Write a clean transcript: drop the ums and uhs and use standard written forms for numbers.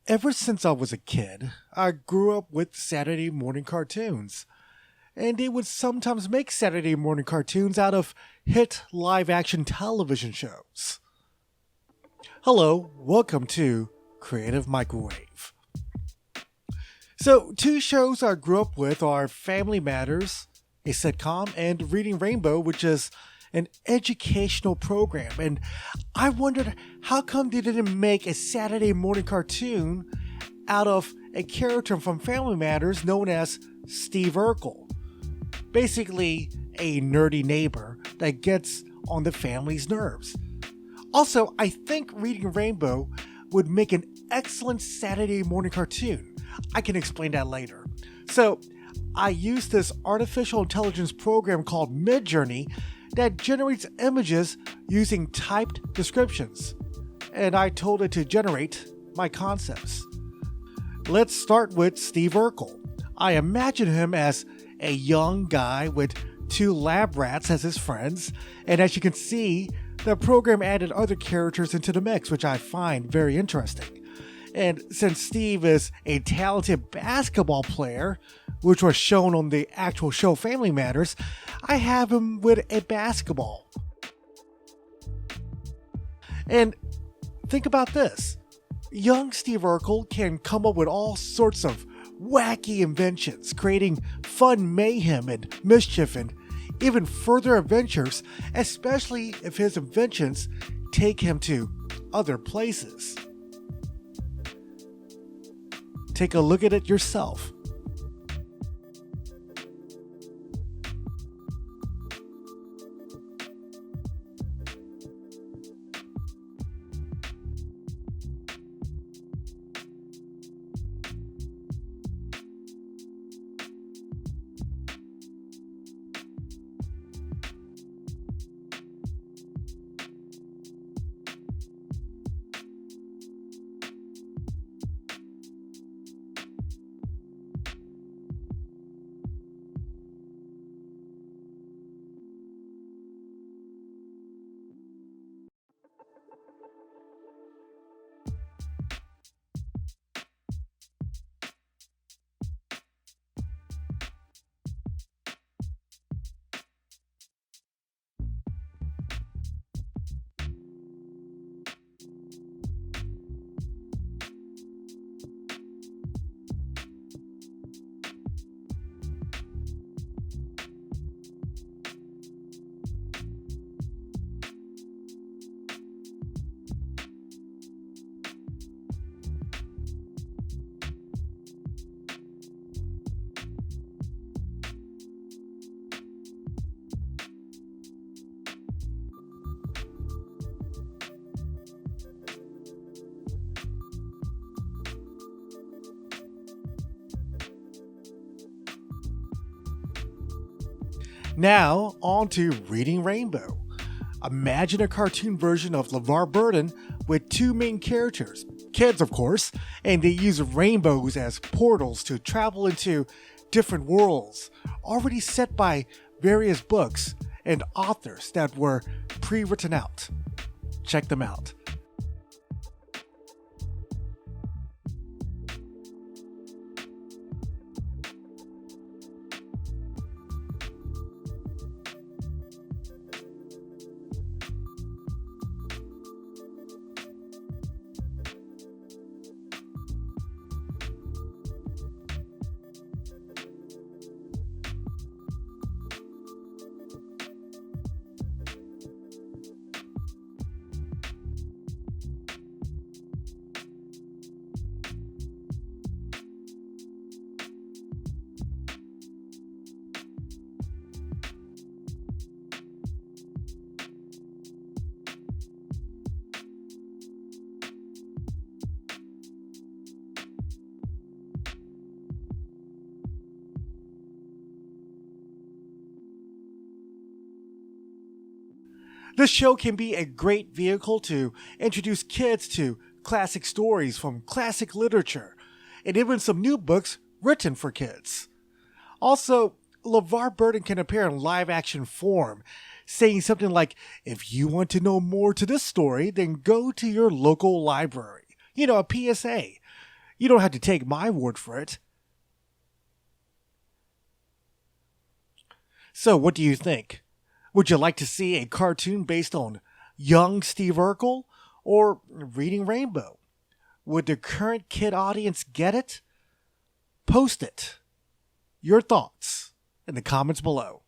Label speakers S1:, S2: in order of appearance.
S1: Ever since I was a kid, I grew up with Saturday morning cartoons. And they would sometimes make Saturday morning cartoons out of hit live action television shows. Hello, welcome to Creative Microwave. So, two shows I grew up with are Family Matters, a sitcom, and Reading Rainbow, which is an educational program. And I wondered, how come they didn't make a Saturday morning cartoon out of a character from Family Matters known as Steve Urkel? Basically, a nerdy neighbor that gets on the family's nerves. Also, I think Reading Rainbow would make an excellent Saturday morning cartoon. I can explain that later. So, I used this artificial intelligence program called Midjourney that generates images using typed descriptions. And I told it to generate my concepts. Let's start with Steve Urkel. I imagine him as a young guy with two lab rats as his friends, and as you can see, the program added other characters into the mix, which I find very interesting. And since Steve is a talented basketball player, which was shown on the actual show Family Matters, I have him with a basketball. And think about this. Young Steve Urkel can come up with all sorts of wacky inventions, creating fun mayhem and mischief and even further adventures, especially if his inventions take him to other places. Take a look at it yourself. Now, on to Reading Rainbow. Imagine a cartoon version of Levar Burton with two main characters, kids of course, and they use rainbows as portals to travel into different worlds, already set by various books and authors that were pre-written out. Check them out. This show can be a great vehicle to introduce kids to classic stories from classic literature, and even some new books written for kids. Also, LeVar Burton can appear in live action form, saying something like, if you want to know more to this story, then go to your local library. You know, a PSA. You don't have to take my word for it. So, what do you think? Would you like to see a cartoon based on young Steve Urkel or Reading Rainbow? Would the current kid audience get it? Post it. Your thoughts in the comments below.